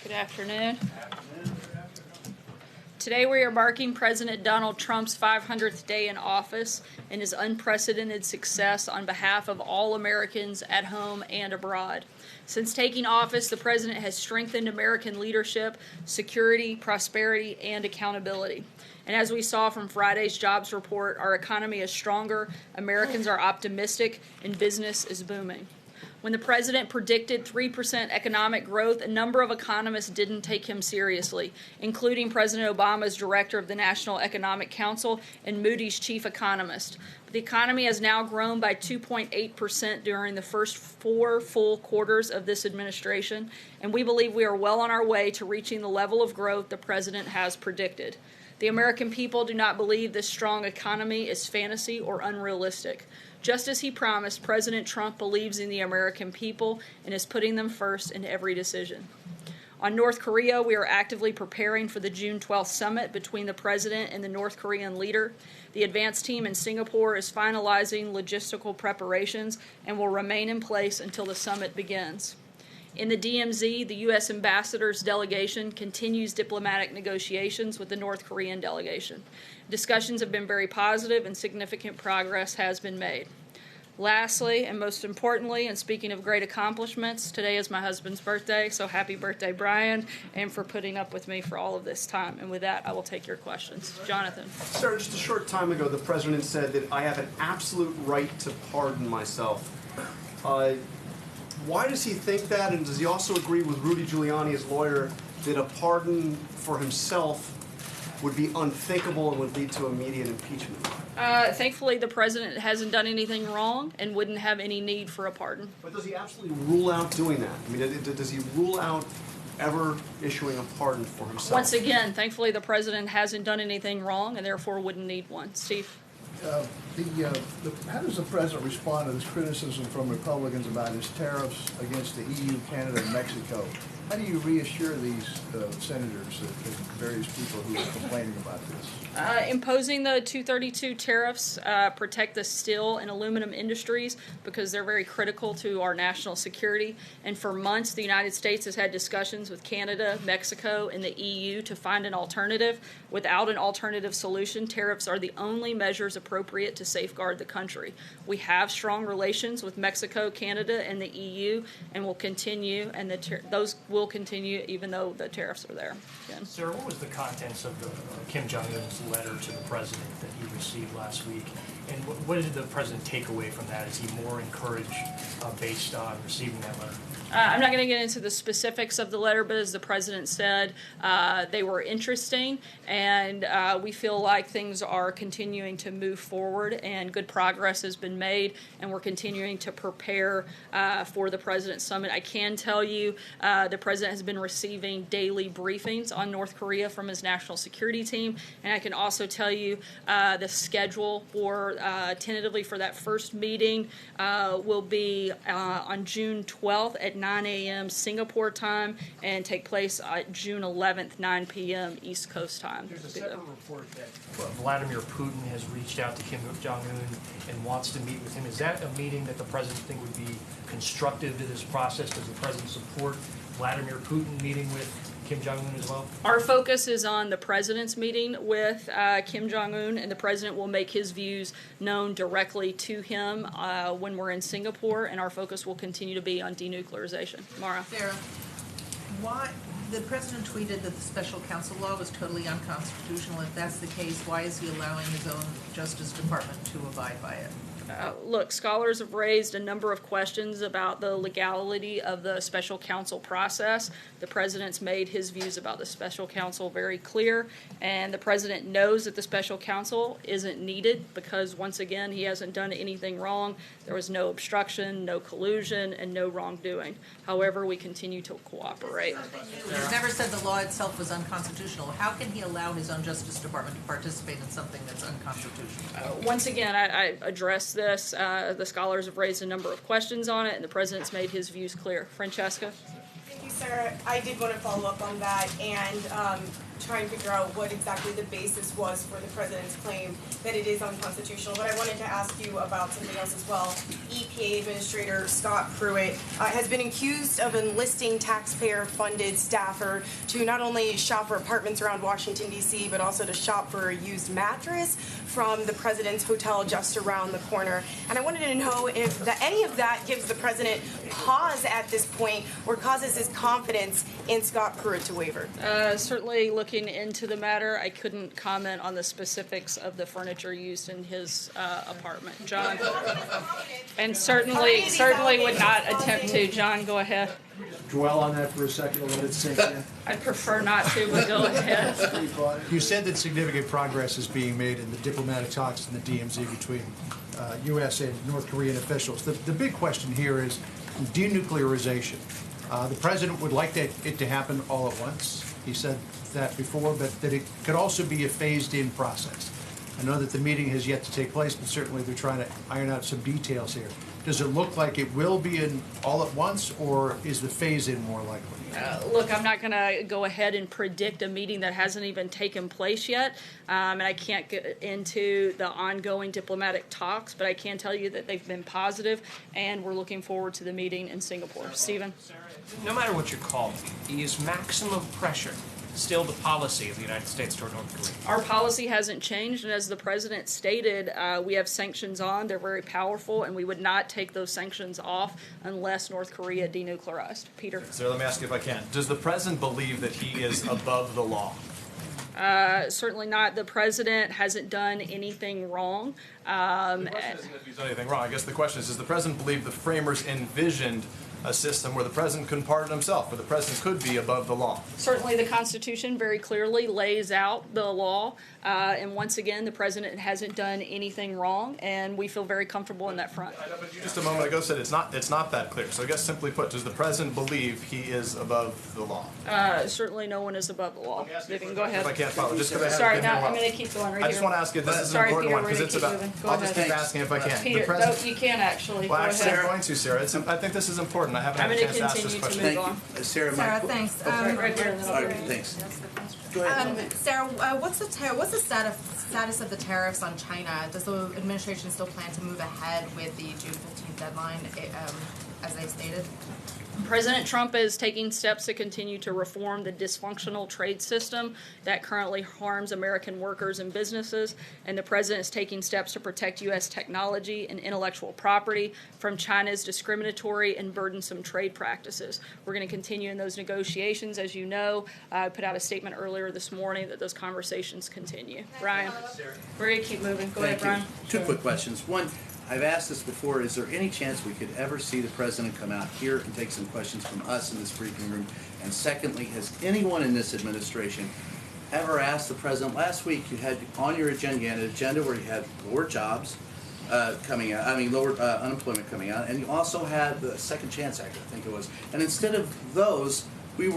Good afternoon. Today we are marking President Donald Trump's 500th day in office and his unprecedented success on behalf of all Americans at home and abroad. Since taking office, the President has strengthened American leadership, security, prosperity, and accountability. And as we saw from Friday's jobs report, our economy is stronger, Americans are optimistic, and business is booming. When the President predicted 3% economic growth, a number of economists didn't take him seriously, including President Obama's director of the National Economic Council and Moody's chief economist. But the economy has now grown by 2.8% during the first 4 full quarters of this administration, and we believe we are well on our way to reaching the level of growth the President has predicted. The American people do not believe this strong economy is fantasy or unrealistic. Just as he promised, President Trump believes in the American people and is putting them first in every decision. On North Korea, we are actively preparing for the June 12th summit between the President and the North Korean leader. The advance team in Singapore is finalizing logistical preparations and will remain in place until the summit begins. In the DMZ, the U.S. ambassador's delegation continues diplomatic negotiations with the North Korean delegation. Discussions have been very positive and significant progress has been made. Lastly, and most importantly, and speaking of great accomplishments, today is my husband's birthday, so happy birthday, Brian, and for putting up with me for all of this time. And with that, I will take your questions. Jonathan. Sir, just a short time ago, the President said that I have an absolute right to pardon myself. Why does he think that, and does he also agree with Rudy Giuliani, his lawyer, that a pardon for himself would be unthinkable and would lead to immediate impeachment? Thankfully, the President hasn't done anything wrong and wouldn't have any need for a pardon. But does he absolutely rule out doing that? I mean, does he rule out ever issuing a pardon for himself? Once again, thankfully, the President hasn't done anything wrong and therefore wouldn't need one. Steve? How does the President respond to this criticism from Republicans about his tariffs against the EU, Canada, and Mexico? How do you reassure these senators and various people who are complaining about this? Imposing the 232 tariffs protect the steel and aluminum industries because they're very critical to our national security. And for months, the United States has had discussions with Canada, Mexico, and the EU to find an alternative. Without an alternative solution, tariffs are the only measures appropriate to safeguard the country. We have strong relations with Mexico, Canada, and the EU, and will continue, and those will continue even though the tariffs are there. Again. Sir, what was the contents of the Kim Jong-un's letter to the President that he received last week? And what did the President take away from that? Is he more encouraged based on receiving that letter? I'm not going to get into the specifics of the letter, but as the President said, they were interesting, and we feel like things are continuing to move forward, and good progress has been made, and we're continuing to prepare for the President's summit. I can tell you the President has been receiving daily briefings on North Korea from his national security team, and I can also tell you the schedule for tentatively for that first meeting will be on June 12th at 9 a.m. Singapore time and take place June 11th, 9 p.m. East Coast time. There's a separate report that Vladimir Putin has reached out to Kim Jong-un and wants to meet with him. Is that a meeting that the President think would be constructive to this process? Does the President support Vladimir Putin meeting with Kim Jong-un as well? Our focus is on the President's meeting with Kim Jong-un, and the President will make his views known directly to him when we're in Singapore, and our focus will continue to be on denuclearization. Mara? Sarah, why the President tweeted that the special counsel law was totally unconstitutional. If that's the case, why is he allowing his own Justice Department to abide by it? Look, scholars have raised a number of questions about the legality of the special counsel process. The President's made his views about the special counsel very clear, and the President knows that the special counsel isn't needed because, once again, he hasn't done anything wrong. There was no obstruction, no collusion, and no wrongdoing. However, we continue to cooperate. He's never said the law itself was unconstitutional. How can he allow his own Justice Department to participate in something that's unconstitutional? Once again, I addressed this. The scholars have raised a number of questions on it, and the President's made his views clear. Francesca? Thank you, Sarah, I did want to follow up on that and try and figure out what exactly the basis was for the president's claim that it is unconstitutional. But I wanted to ask you about something else as well. EPA Administrator Scott Pruitt has been accused of enlisting taxpayer-funded staffer to not only shop for apartments around Washington, D.C., but also to shop for a used mattress from the president's hotel just around the corner. And I wanted to know if any of that gives the president pause at this point or causes his confidence in Scott Pruitt to waver. Certainly looking into the matter, I couldn't comment on the specifics of the furniture used in his apartment. John? And certainly would not attempt to. John, go ahead. Dwell on that for a second and let it sink in. I'd prefer not to, but go ahead. You said that significant progress is being made in the diplomatic talks in the DMZ between U.S. and North Korean officials. The big question here is denuclearization. The president would like it to happen all at once. He said that before, but that it could also be a phased-in process. I know that the meeting has yet to take place, but certainly they're trying to iron out some details here. Does it look like it will be in all at once, or is the phase-in more likely? Look, I'm not going to go ahead and predict a meeting that hasn't even taken place yet, and I can't get into the ongoing diplomatic talks, but I can tell you that they've been positive, and we're looking forward to the meeting in Singapore. Stephen? No matter what you call it, is maximum pressure still the policy of the United States toward North Korea? Our policy hasn't changed, and as the president stated, we have sanctions on. They're very powerful, and we would not take those sanctions off unless North Korea denuclearized. Peter? Sir, let me ask you if I can. Does the president believe that he is above the law? Certainly not. The president hasn't done anything wrong. The question isn't if he's done anything wrong. I guess the question is, does the president believe the framers envisioned a system where the president couldn't pardon himself, where the president could be above the law? Certainly the Constitution very clearly lays out the law, and once again, the president hasn't done anything wrong, and we feel very comfortable in that front. I know, but you just a moment ago said it's not that clear. So I guess simply put, does the president believe he is above the law? Certainly no one is above the law. Vivian, go ahead. If I can't follow, just because I Sorry, haven't no, been here a I'm while. going to keep going right here. I just want to ask you, this is an Sorry, important Peter, one we're because gonna it's keep about, moving. Go I'll ahead. just keep asking if I can. Peter, The president, no, you can actually. well, Go actually, ahead. I'm going to, Sarah. I think this is important. I haven't I'm had a going to chance to ask this continue to question. move on. Sarah, Sarah, thanks. Right here, and then I'll go. Thanks. Go ahead. Sarah, what's the status of the tariffs on China? Does the administration still plan to move ahead with the June 15th deadline, as they stated? President Trump is taking steps to continue to reform the dysfunctional trade system that currently harms American workers and businesses, and the president is taking steps to protect U.S. technology and intellectual property from China's discriminatory and burdensome trade practices. We're going to continue in those negotiations. As you know, I put out a statement earlier this morning that those conversations continue. Ryan, we're going to keep moving. Go ahead, Brian. Two quick questions. One, I've asked this before, is there any chance we could ever see the president come out here and take some questions from us in this briefing room? And secondly, has anyone in this administration ever asked the president, last week you had on your agenda, you had an agenda where you had lower jobs coming out, lower unemployment coming out, and you also had the Second Chance Act, I think it was. And instead of those, we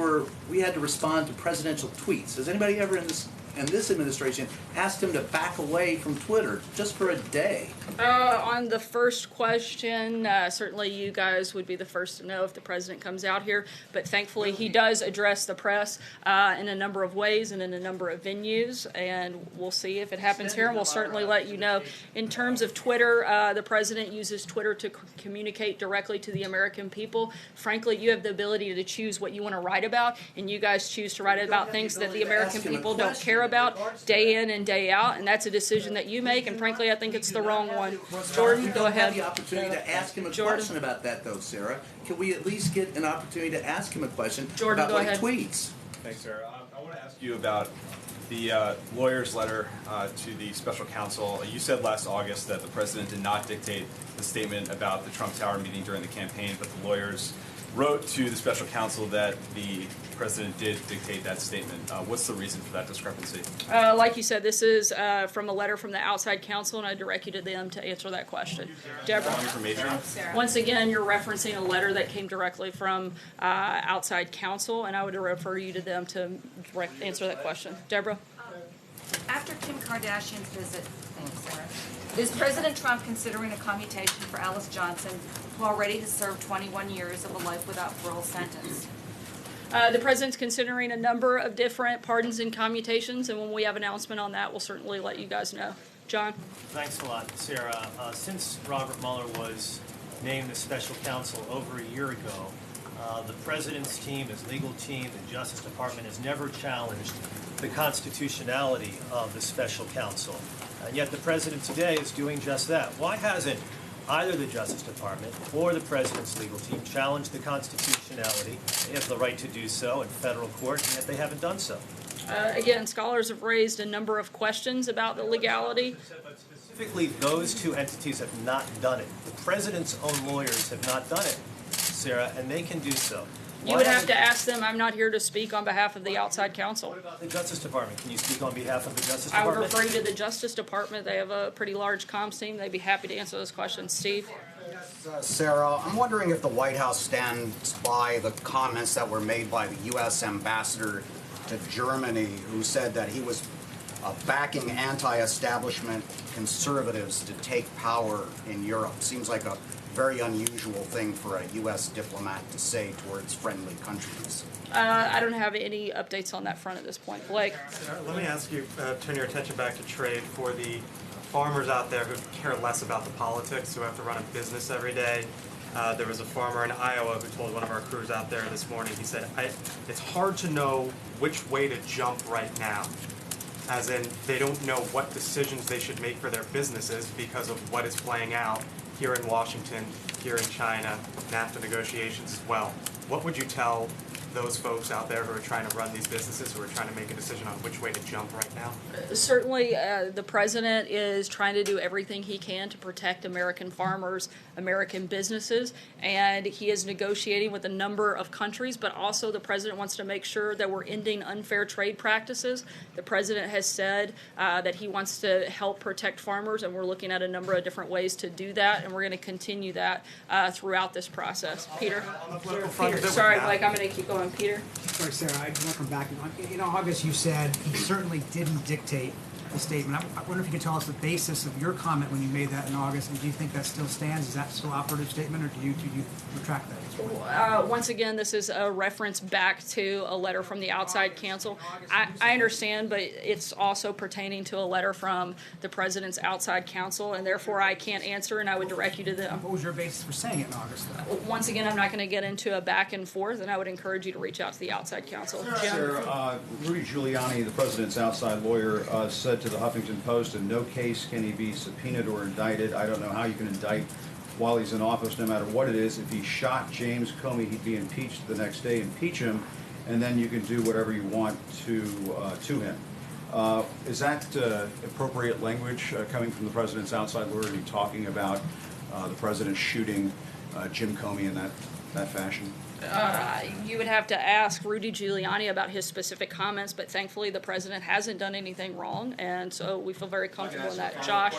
had to respond to presidential tweets. Has anybody ever in this administration asked him to back away from Twitter just for a day? On the first question, certainly you guys would be the first to know if the president comes out here, but thankfully he does address the press in a number of ways and in a number of venues, and we'll see if it happens here, and we'll certainly let you know. In terms of Twitter, the president uses Twitter to communicate directly to the American people. Frankly, you have the ability to choose what you want to write about, and you guys choose to write about things that the American people don't care about day in and day out, and that's a decision that you make, and frankly, I think it's the wrong one. Jordan, go ahead. You don't have the opportunity to ask him a question about that, though, Sarah. Can we at least get an opportunity to ask him a question Jordan, about what go he tweets? Thanks, Sarah. I want to ask you about the lawyer's letter to the special counsel. You said last August that the president did not dictate the statement about the Trump Tower meeting during the campaign, but the lawyers wrote to the special counsel that the president did dictate that statement. What's the reason for that discrepancy? Like you said, this is from a letter from the outside counsel, and I direct you to them to answer that question. Deborah. Wrong information. Once again, you're referencing a letter that came directly from outside counsel, and I would refer you to them to answer that question. Deborah? After Kim Kardashian's visit, thanks, Sarah, is President Trump considering a commutation for Alice Johnson, who already has served 21 years of a life without parole sentence? The president's considering a number of different pardons and commutations, and when we have an announcement on that, we'll certainly let you guys know. John? Thanks a lot, Sarah. Since Robert Mueller was named the special counsel over a year ago, the president's team, his legal team, the Justice Department has never challenged the constitutionality of the special counsel. And yet the president today is doing just that. Why hasn't either the Justice Department or the president's legal team challenged the constitutionality? They have the right to do so in federal court, and yet they haven't done so. Again, scholars have raised a number of questions about the legality. But specifically, those two entities have not done it. The president's own lawyers have not done it, Sarah, and they can do so. You would have to ask them. I'm not here to speak on behalf of the outside counsel. What about the Justice Department? Can you speak on behalf of the Justice I would Department? refer you to the Justice Department. They have a pretty large comms team. They'd be happy to answer those questions. Steve? Sarah, I'm wondering if the White House stands by the comments that were made by the U.S. ambassador to Germany, who said that he was backing anti-establishment conservatives to take power in Europe. Seems like a very unusual thing for a U.S. diplomat to say towards friendly countries. I don't have any updates on that front at this point. Blake? Let me ask you, turn your attention back to trade for the farmers out there who care less about the politics, who have to run a business every day. There was a farmer in Iowa who told one of our crews out there this morning, he said, it's hard to know which way to jump right now. As in, they don't know what decisions they should make for their businesses because of what is playing out here in Washington, here in China, NAFTA negotiations as well. What would you tell those folks out there who are trying to run these businesses, who are trying to make a decision on which way to jump right now? Certainly, the president is trying to do everything he can to protect American farmers, American businesses, and he is negotiating with a number of countries, but also the president wants to make sure that we're ending unfair trade practices. The president has said that he wants to help protect farmers, and we're looking at a number of different ways to do that, and we're going to continue that throughout this process. Peter? Sorry, Blake, I'm going to keep going. Peter? Sorry, Sarah, I just want to come back. In August, you said he certainly didn't dictate the statement. I wonder if you could tell us the basis of your comment when you made that in August, and do you think that still stands? Is that still an operative statement, or do you retract that? Once again, this is a reference back to a letter from the outside counsel. I understand, but it's also pertaining to a letter from the president's outside counsel, and therefore I can't answer, and I would direct you to them. What was your basis for saying it in August, though? Once again, I'm not going to get into a back and forth, and I would encourage you to reach out to the outside counsel. Sir, Rudy Giuliani, the president's outside lawyer, said to the Huffington Post, in no case can he be subpoenaed or indicted. I don't know how you can indict while he's in office, no matter what it is. If he shot James Comey, he'd be impeached the next day. Impeach him, and then you can do whatever you want to him. Is that appropriate language coming from the president's outside lawyer to be talking about the president shooting Jim Comey in that fashion? You would have to ask Rudy Giuliani about his specific comments, but thankfully the president hasn't done anything wrong, and so we feel very comfortable in that. Josh?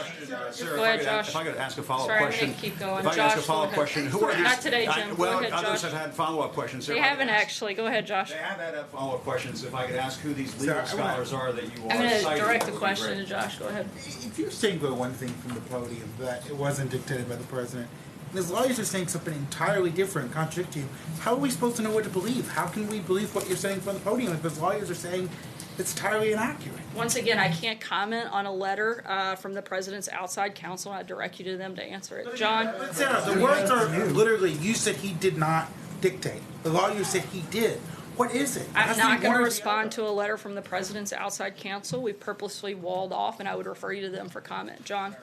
Sir, Go ahead, Josh. If I could ask a follow-up Sorry, question. I'm going to keep going. If I could ask a follow-up question. Who are these? Not today, Jim. Well, Go ahead, others Josh. have had follow-up questions. They haven't actually. Go ahead, Josh. They have had follow-up questions. If I could ask who these legal scholars are that you are I'm going to citing, direct the that would be question great. to Josh. Go ahead. If you're saying one thing from the podium, that it wasn't dictated by the president, and his lawyers are saying something entirely different, contradicting you, how are we supposed to know what to believe? How can we believe what you're saying from the podium if his lawyers are saying it's entirely inaccurate? Once again, I can't comment on a letter from the president's outside counsel. I direct you to them to answer it. John? But Sarah, the words are literally, you said he did not dictate. The lawyers said he did. What is it? I'm not going to respond to a letter from the president's outside counsel. We've purposely walled off, and I would refer you to them for comment. John?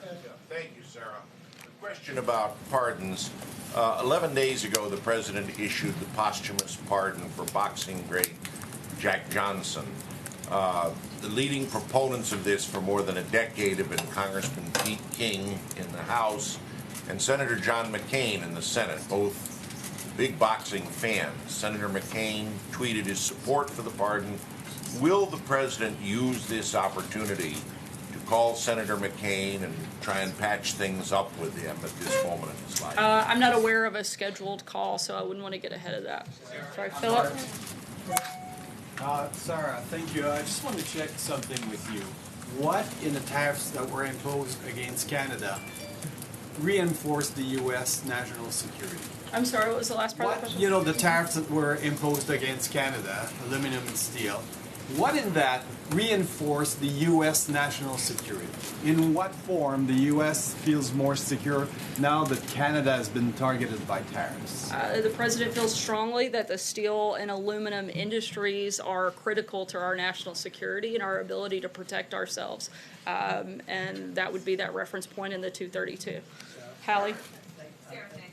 Thank you, Sarah. Question about pardons. 11 days ago, the president issued the posthumous pardon for boxing great Jack Johnson. The leading proponents of this for more than a decade have been Congressman Pete King in the House and Senator John McCain in the Senate, both big boxing fans. Senator McCain tweeted his support for the pardon. Will the president use this opportunity to call Senator McCain and try and patch things up with him at this moment in his life? I'm not aware of a scheduled call, so I wouldn't want to get ahead of that. Sorry, Philip? Sarah, thank you. I just want to check something with you. What in the tariffs that were imposed against Canada reinforced the U.S. national security? I'm sorry, what was the last part of the question? You know, the tariffs that were imposed against Canada, aluminum and steel, what in that reinforced the U.S. national security? In what form the U.S. feels more secure now that Canada has been targeted by tariffs? The president feels strongly that the steel and aluminum industries are critical to our national security and our ability to protect ourselves. And that would be that reference point in the 232. Hallie? Sarah, thanks.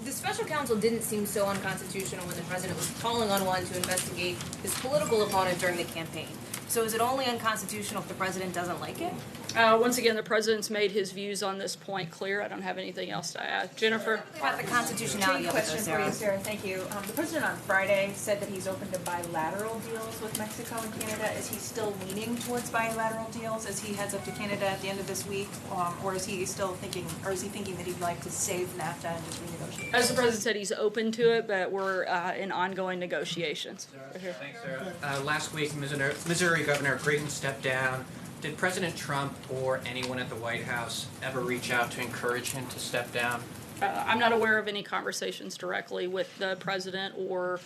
The special counsel didn't seem so unconstitutional when the president was calling on one to investigate his political opponent during the campaign. So is it only unconstitutional if the president doesn't like it? Once again, the president's made his views on this point clear. I don't have anything else to add. Jennifer? About the constitutionality of it, Question for you, Sarah. Thank you. The president on Friday said that he's open to bilateral deals with Mexico and Canada. Is he still leaning towards bilateral deals as he heads up to Canada at the end of this week, or is he still thinking, or is he thinking that he'd like to save NAFTA and just renegotiate? As the president said, he's open to it, but we're in ongoing negotiations. Thanks, Sarah. Last week, Missouri Governor Creighton stepped down. Did President Trump or anyone at the White House ever reach out to encourage him to step down? I'm not aware of any conversations directly with the president or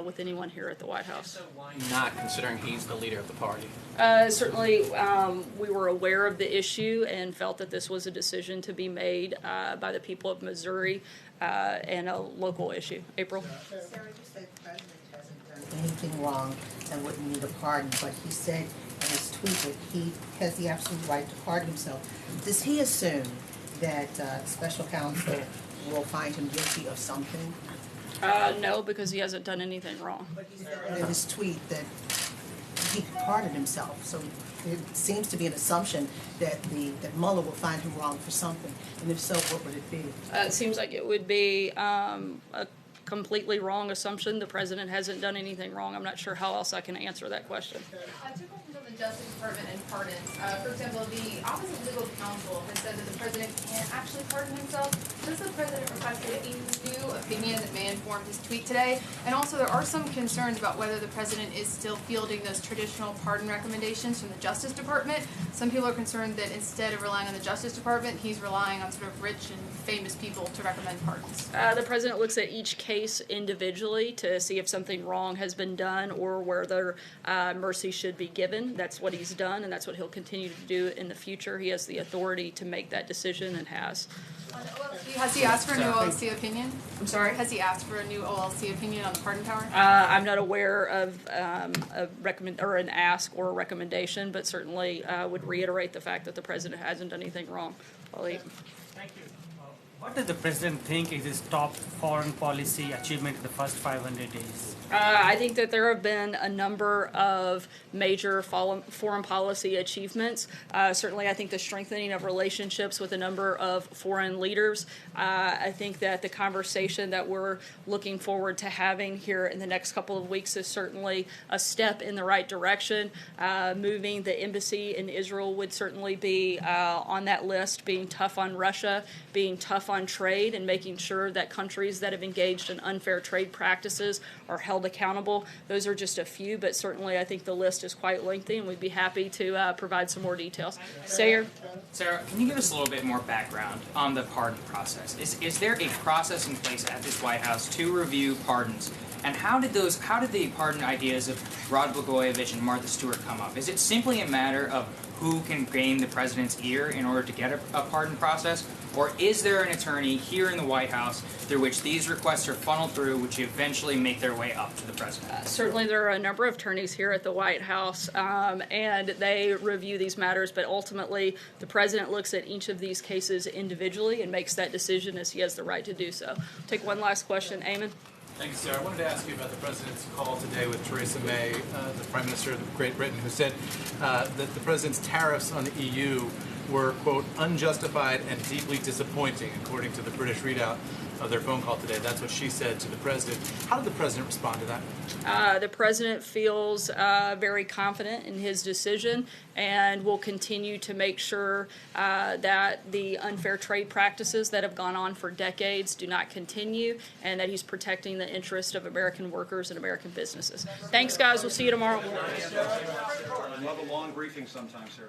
with anyone here at the White House. So why not, considering he's the leader of the party? Certainly, we were aware of the issue and felt that this was a decision to be made by the people of Missouri and a local issue. April? Sarah, you said the president hasn't done anything wrong and wouldn't need a pardon, but he said in his tweet that he has the absolute right to pardon himself. Does he assume that special counsel will find him guilty of something? No, because he hasn't done anything wrong. But he said in his tweet that he pardoned himself, so it seems to be an assumption that that Mueller will find him wrong for something, and if so, what would it be? It seems like it would be a completely wrong assumption. The president hasn't done anything wrong. I'm not sure how else I can answer that question. Two questions on the Justice Department and pardons. For example, the Office of Legal Counsel has said that the president can't actually pardon himself. Has the president requested a new opinion that may inform his tweet today? And also, there are some concerns about whether the president is still fielding those traditional pardon recommendations from the Justice Department. Some people are concerned that instead of relying on the Justice Department, he's relying on sort of rich and famous people to recommend pardons. The president looks at each case individually to see if something wrong has been done or whether mercy should be given. That's what he's done, and that's what he'll continue to do in the future. He has the authority to make that decision and has. On OLC, has he asked for a new OLC opinion? I'm sorry, has he asked for a new OLC opinion on the pardon power? I'm not aware of a recommend or an ask or a recommendation, but certainly would reiterate the fact that the president hasn't done anything wrong. Thank you. What does the president think is his top foreign policy achievement in the first 500 days? I think that there have been a number of major foreign policy achievements. Certainly, I think the strengthening of relationships with a number of foreign leaders. I think that the conversation that we're looking forward to having here in the next couple of weeks is certainly a step in the right direction. Moving the embassy in Israel would certainly be on that list, being tough on Russia, being tough on trade, and making sure that countries that have engaged in unfair trade practices are held accountable. Those are just a few, but certainly I think the list is quite lengthy, and we'd be happy to provide some more details. Sarah, can you give us a little bit more background on the pardon process? Is there a process in place at this White House to review pardons? And how did the pardon ideas of Rod Blagojevich and Martha Stewart come up? Is it simply a matter of who can gain the president's ear in order to get a pardon process? Or is there an attorney here in the White House through which these requests are funneled through, which eventually make their way up to the president? Certainly there are a number of attorneys here at the White House, and they review these matters, but ultimately the president looks at each of these cases individually and makes that decision as he has the right to do so. Take one last question. Eamon? Thanks, Sarah. I wanted to ask you about the president's call today with Theresa May, the Prime Minister of Great Britain, who said that the president's tariffs on the EU were, quote, unjustified and deeply disappointing, according to the British readout of their phone call today. That's what she said to the president. How did the president respond to that? The president feels very confident in his decision and will continue to make sure that the unfair trade practices that have gone on for decades do not continue, and that he's protecting the interest of American workers and American businesses. Thanks, guys. We'll see you tomorrow. I love a long briefing sometimes, Sarah.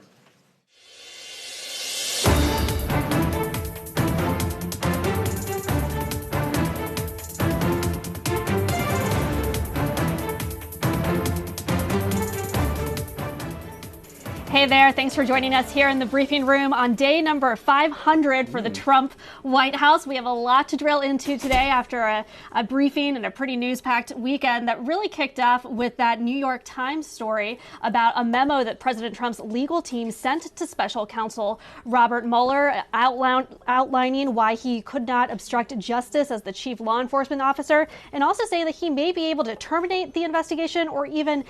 Hey there, thanks for joining us here in the briefing room on day number 500 for the Trump White House. We have a lot to drill into today after a briefing and a pretty news-packed weekend that really kicked off with that New York Times story about a memo that President Trump's legal team sent to special counsel Robert Mueller outlining why he could not obstruct justice as the chief law enforcement officer, and also saying that he may be able to terminate the investigation or even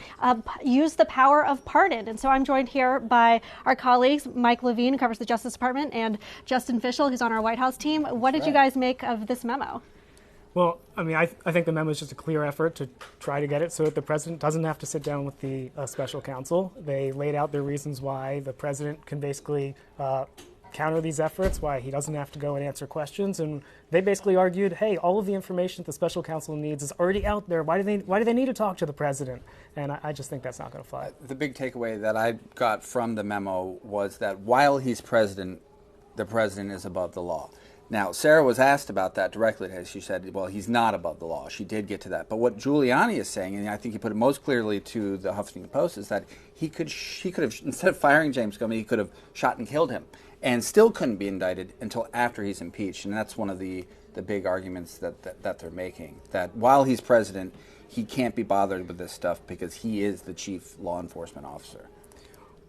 use the power of pardon. And so I'm joined here by our colleagues, Mike Levine, who covers the Justice Department, and Justin Fischel, who's on our White House team. What did you guys make of this memo? Well, I mean, I think the memo is just a clear effort to try to get it so that the president doesn't have to sit down with the special counsel. They laid out their reasons why the president can basically counter these efforts, why he doesn't have to go and answer questions, and they basically argued, hey, all of the information that the special counsel needs is already out there. Why do they need to talk to the president? And I just think that's not going to fly. The big takeaway that I got from the memo was that while he's president, the president is above the law. Now, Sarah was asked about that directly. She said, well, he's not above the law. She did get to that. But what Giuliani is saying, and I think he put it most clearly to the Huffington Post, is that he could have, instead of firing James Comey, he could have shot and killed him, and still couldn't be indicted until after he's impeached. And that's one of the big arguments that they're making, that while he's president, he can't be bothered with this stuff because he is the chief law enforcement officer.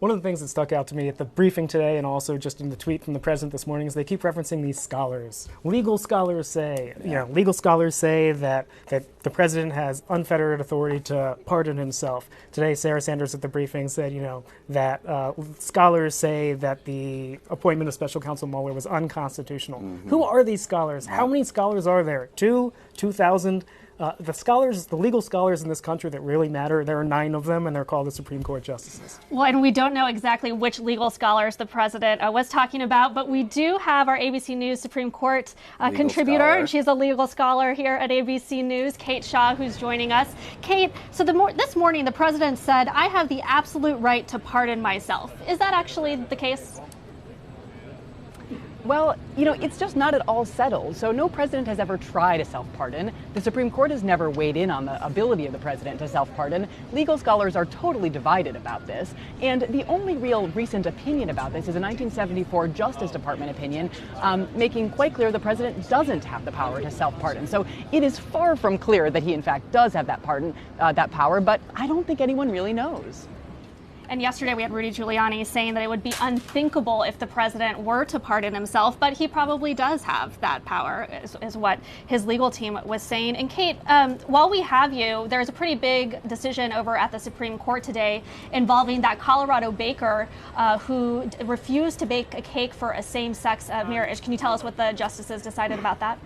One of the things that stuck out to me at the briefing today and also just in the tweet from the president this morning is they keep referencing these scholars. Legal scholars say, legal scholars say that the president has unfettered authority to pardon himself. Today, Sarah Sanders at the briefing said, that scholars say that the appointment of special counsel Mueller was unconstitutional. Mm-hmm. Who are these scholars? How many scholars are there? 2,000? The legal scholars in this country that really matter, there are 9 of them, and they're called the Supreme Court justices. Well, and we don't know exactly which legal scholars the president was talking about, but we do have our ABC News Supreme Court contributor, and she's a legal scholar here at ABC News, Kate Shaw, who's joining us. Kate, so this morning the president said, I have the absolute right to pardon myself. Is that actually the case? Well, it's just not at all settled. So no president has ever tried a self-pardon. The Supreme Court has never weighed in on the ability of the president to self-pardon. Legal scholars are totally divided about this. And the only real recent opinion about this is a 1974 Justice Department opinion making quite clear the president doesn't have the power to self-pardon. So it is far from clear that he, in fact, does have that power, but I don't think anyone really knows. And yesterday we had Rudy Giuliani saying that it would be unthinkable if the president were to pardon himself, but he probably does have that power, is what his legal team was saying. And Kate, while we have you, there's a pretty big decision over at the Supreme Court today involving that Colorado baker who refused to bake a cake for a same-sex marriage. Can you tell us what the justices decided about that?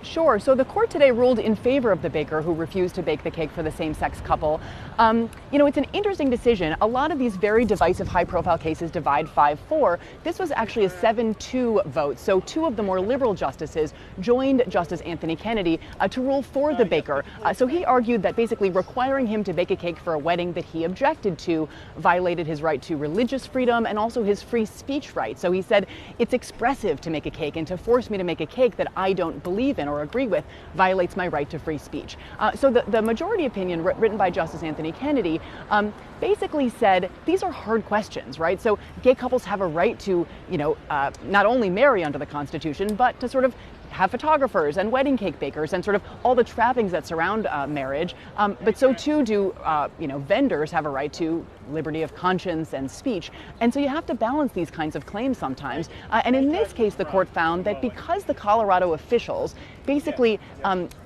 Sure. So the court today ruled in favor of the baker who refused to bake the cake for the same-sex couple. It's an interesting decision. A lot of these very divisive, high-profile cases divide 5-4. This was actually a 7-2 vote. So 2 of the more liberal justices joined Justice Anthony Kennedy to rule for the baker. So he argued that basically requiring him to bake a cake for a wedding that he objected to violated his right to religious freedom and also his free speech right. So he said, it's expressive to make a cake, and to force me to make a cake that I don't believe in or agree with violates my right to free speech. So the majority opinion written by Justice Anthony Kennedy basically said these are hard questions, right? So gay couples have a right to, not only marry under the Constitution, but to sort of have photographers and wedding cake bakers and sort of all the trappings that surround marriage. But so too do, vendors have a right to liberty of conscience and speech. And so you have to balance these kinds of claims sometimes. And in this case, the court found that because the Colorado officials basically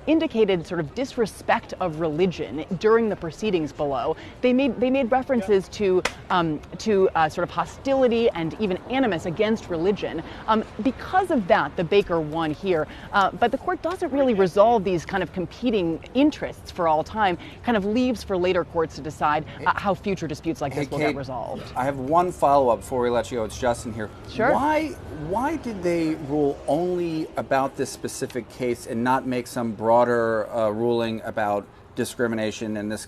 indicated sort of disrespect of religion during the proceedings below, they made references to sort of hostility and even animus against religion. Because of that, the baker won here. But the court doesn't really resolve these kind of competing interests for all time, kind of leaves for later courts to decide how future disputes like this will get resolved. I have one follow-up before we let you go. It's Justin here. Sure. Why did they rule only about this specific case and not make some broader ruling about discrimination and this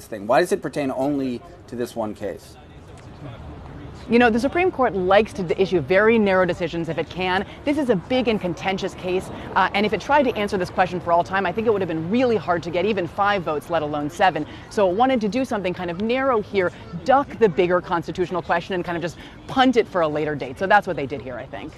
thing? Why does it pertain only to this one case? You know, the Supreme Court likes to issue very narrow decisions if it can. This is a big and contentious case, and if it tried to answer this question for all time, I think it would have been really hard to get even 5 votes, let alone 7. So it wanted to do something kind of narrow here, duck the bigger constitutional question, and kind of just punt it for a later date. So that's what they did here, I think.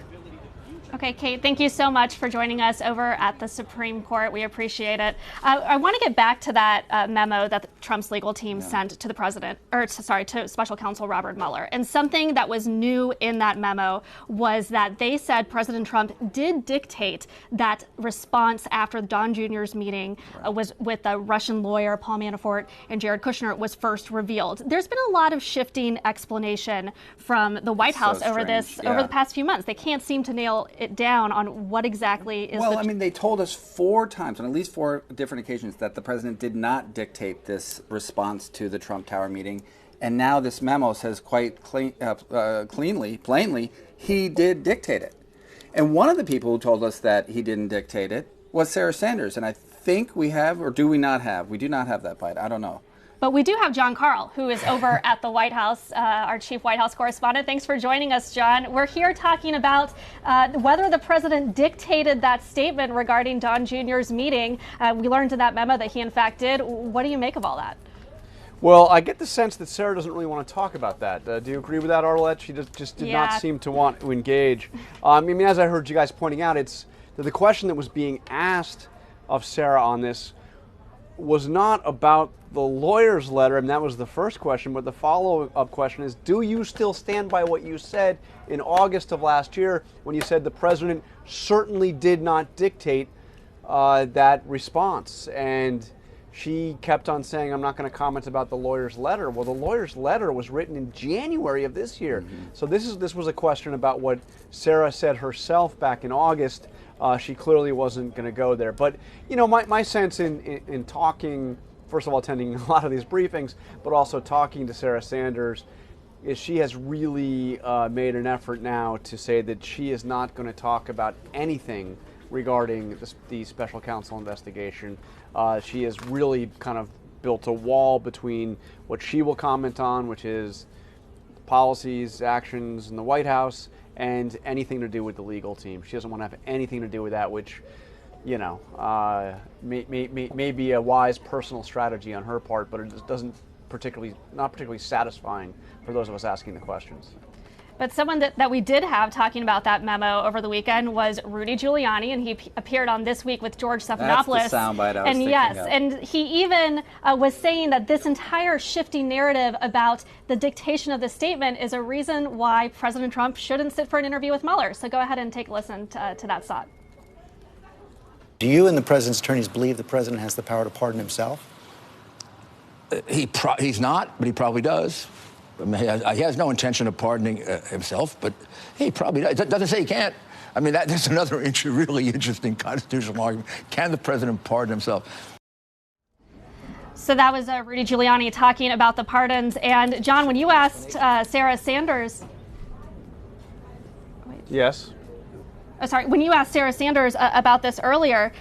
Okay, Kate, thank you so much for joining us over at the Supreme Court. We appreciate it. I want to get back to that memo that Trump's legal team sent to the president, to Special Counsel Robert Mueller. And something that was new in that memo was that they said President Trump did dictate that response after Don Jr.'s meeting was with the Russian lawyer Paul Manafort and Jared Kushner was first revealed. There's been a lot of shifting explanation from the White House over the past few months. They can't seem to nail it down on what exactly is Well, I mean, they told us 4 times, on at least 4 different occasions, that the president did not dictate this response to the Trump Tower meeting. And now this memo says quite plainly, he did dictate it. And one of the people who told us that he didn't dictate it was Sarah Sanders. And I think we have, or do we not have? We do not have that bite. I don't know. But we do have John Karl, who is over at the White House, our chief White House correspondent. Thanks for joining us, John. We're here talking about whether the president dictated that statement regarding Don Jr.'s meeting. We learned in that memo that he, in fact, did. What do you make of all that? Well, I get the sense that Sarah doesn't really want to talk about that. Do you agree with that, Arlette? She just did not seem to want to engage. I mean, as I heard you guys pointing out, it's the question that was being asked of Sarah on this was not about the lawyer's letter, and that was the first question, but the follow-up question is, do you still stand by what you said in August of last year when you said the president certainly did not dictate that response? And she kept on saying, I'm not going to comment about the lawyer's letter. Well, the lawyer's letter was written in January of this year. So this was a question about what Sarah said herself back in August. She clearly wasn't going to go there. But, you know, my sense in talking, first of all, attending a lot of these briefings, but also talking to Sarah Sanders, is she has really made an effort now to say that she is not going to talk about anything regarding the special counsel investigation. She has really kind of built a wall between what she will comment on, which is policies, actions in the White House, and anything to do with the legal team. She doesn't want to have anything to do with that, which, you know, may be a wise personal strategy on her part, but it doesn't not particularly satisfying for those of us asking the questions. But someone that we did have talking about that memo over the weekend was Rudy Giuliani, and he appeared on This Week with George Stephanopoulos. That's the soundbite I was thinking of. And he even was saying that this entire shifting narrative about the dictation of the statement is a reason why President Trump shouldn't sit for an interview with Mueller. So go ahead and take a listen to that thought. Do you and the president's attorneys believe the president has the power to pardon himself? He's not, but he probably does. I mean, he has no intention of pardoning himself, but he probably does. It doesn't say he can't. I mean, that's another really interesting constitutional argument. Can the president pardon himself? So that was Rudy Giuliani talking about the pardons. And, John, when you asked Sarah Sanders... Yes. When you asked Sarah Sanders about this earlier,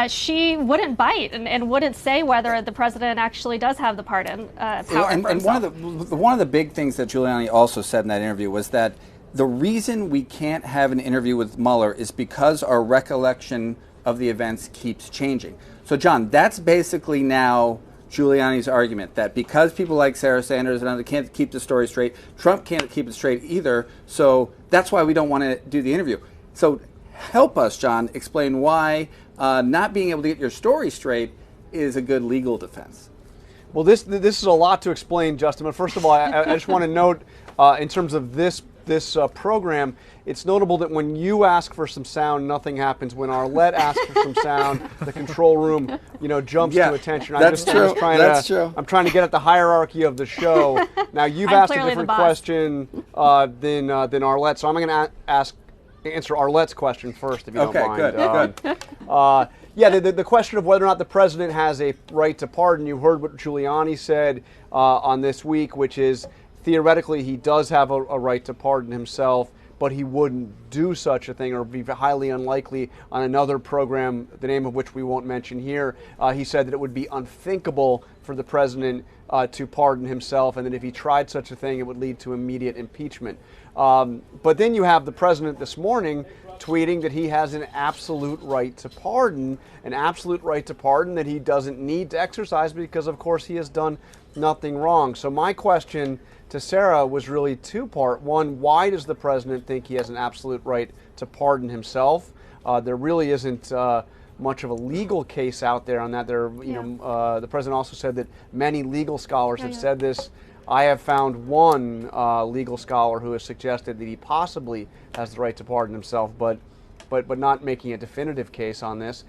she wouldn't bite and wouldn't say whether the president actually does have the pardon power. And one of the big things that Giuliani also said in that interview was that the reason we can't have an interview with Mueller is because our recollection of the events keeps changing. So, John, that's basically now Giuliani's argument, that because people like Sarah Sanders and others can't keep the story straight, Trump can't keep it straight either, so that's why we don't want to do the interview. So help us, John, explain why not being able to get your story straight is a good legal defense. Well, this is a lot to explain, Justin. But first of all, I just want to note, in terms of this program, it's notable that when you ask for some sound, nothing happens. When Arlette asks for some sound, the control room, jumps to attention. That's true. I'm trying to get at the hierarchy of the show. Now you've asked a different question than Arlette, so I'm going to answer Arlette's question first, if you don't mind. Okay, good. The question of whether or not the president has a right to pardon, you heard what Giuliani said on This Week, which is theoretically he does have a right to pardon himself. but he wouldn't do such a thing, or be highly unlikely on another program, the name of which we won't mention here. He said that it would be unthinkable for the president to pardon himself, and that if he tried such a thing, it would lead to immediate impeachment. But then you have the president this morning tweeting that he has an absolute right to pardon, that he doesn't need to exercise because, of course, he has done nothing wrong. So my question to Sarah was really two-part. One, why does the president think he has an absolute right to pardon himself? There really isn't much of a legal case out there on that. The president also said that many legal scholars have said this. I have found one legal scholar who has suggested that he possibly has the right to pardon himself, but not making a definitive case on this.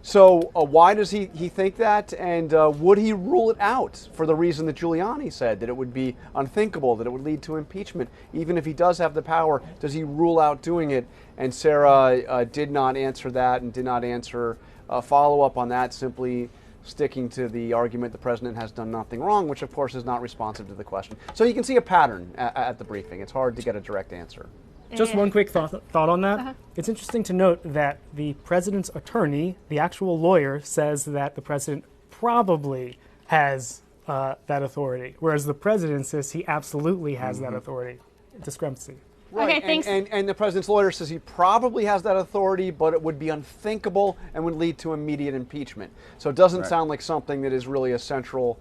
So why does he think that, and would he rule it out for the reason that Giuliani said, that it would be unthinkable, that it would lead to impeachment? Even if he does have the power, does he rule out doing it? And Sarah did not answer that, and did not answer follow-up on that, simply sticking to the argument the president has done nothing wrong, which of course is not responsive to the question. So you can see a pattern at the briefing. It's hard to get a direct answer. Just one quick thought on that. It's interesting to note that the president's attorney, the actual lawyer, says that the president probably has that authority, whereas the president says he absolutely has that authority. Discrepancy. Right. Okay, thanks. And the president's lawyer says he probably has that authority, but it would be unthinkable and would lead to immediate impeachment. So it doesn't sound like something that is really a central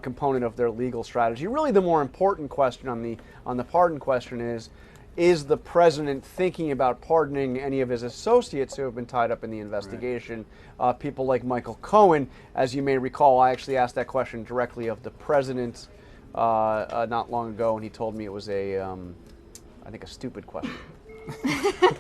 component of their legal strategy. Really, the more important question on the pardon question is the president thinking about pardoning any of his associates who have been tied up in the investigation? People like Michael Cohen. As you may recall, I actually asked that question directly of the president not long ago, and he told me it was I think a stupid question.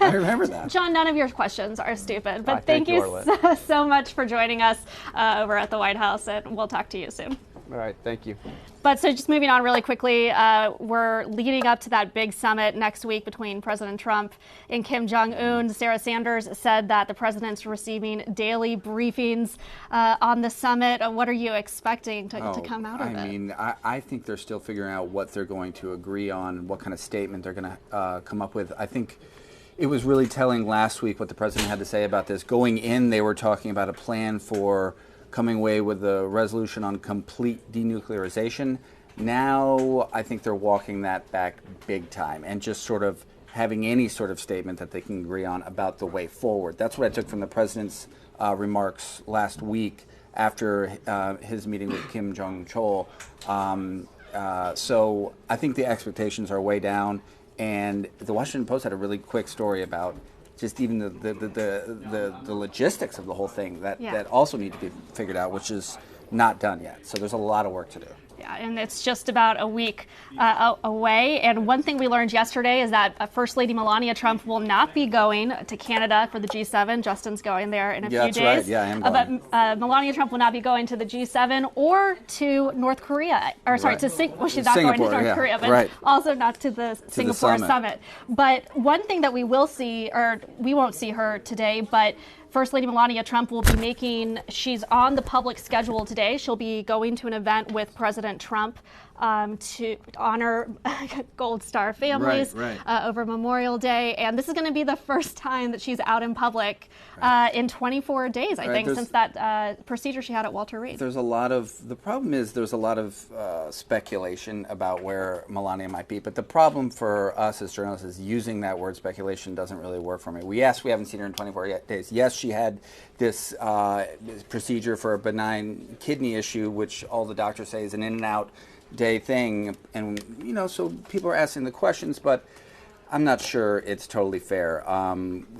I remember that. John, none of your questions are stupid, but thank you so much for joining us over at the White House, and we'll talk to you soon. All right, thank you. But so just moving on really quickly, we're leading up to that big summit next week between President Trump and Kim Jong-un. Sarah Sanders said that the president's receiving daily briefings on the summit. What are you expecting to come out of it? I mean, I think they're still figuring out what they're going to agree on, what kind of statement they're going to come up with. I think it was really telling last week what the president had to say about this. Going in, they were talking about a plan for coming away with a resolution on complete denuclearization. Now I think they're walking that back big time and just sort of having any sort of statement that they can agree on about the way forward. That's what I took from the president's remarks last week after his meeting with Kim Jong-chol. So I think the expectations are way down, and the Washington Post had a really quick story about just even the logistics of the whole thing that also need to be figured out, which is not done yet. So there's a lot of work to do. Yeah, and it's just about a week away. And one thing we learned yesterday is that First Lady Melania Trump will not be going to Canada for the G7. Justin's going there in a few days. Right. Yeah, I am going. But Melania Trump will not be going to the G7 or to North Korea. Or sorry, to she's not going to North Korea, but also not to the Singapore summit. But one thing that we will see, or we won't see her today, but First Lady Melania Trump will be she's on the public schedule today. She'll be going to an event with President Trump to honor Gold Star families over Memorial Day. And this is going to be the first time that she's out in public in 24 days, I think, since that procedure she had at Walter Reed. The problem is there's a lot of speculation about where Melania might be. But the problem for us as journalists is using that word speculation doesn't really work for me. We haven't seen her in 24 days. Yes, she had this procedure for a benign kidney issue, which all the doctors say is an in and out day thing, and so people are asking the questions, but I'm not sure it's totally fair.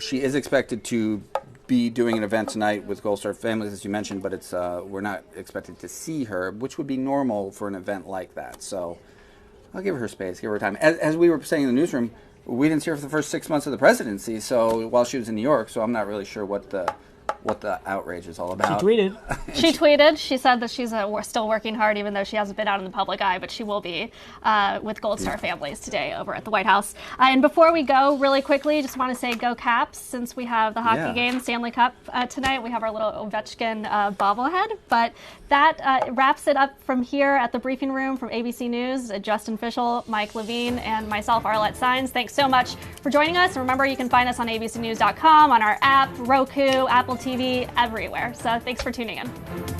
She is expected to be doing an event tonight with Gold Star families, as you mentioned, but it's we're not expected to see her, which would be normal for an event like that. So I'll give her space, give her time. As we were saying in the newsroom, we didn't see her for the first 6 months of the presidency, so while she was in New York, so I'm not really sure what the what the outrage is all about. She tweeted. She tweeted. She said that she's still working hard, even though she hasn't been out in the public eye, but she will be with Gold Star families today over at the White House. And before we go, really quickly, just want to say go Caps, since we have the hockey game, Stanley Cup tonight. We have our little Ovechkin bobblehead. But that wraps it up from here at the briefing room from ABC News. Justin Fischel, Mike Levine, and myself, Arlette Saenz. Thanks so much for joining us. And remember, you can find us on abcnews.com, on our app, Roku, Apple TV, everywhere. So thanks for tuning in.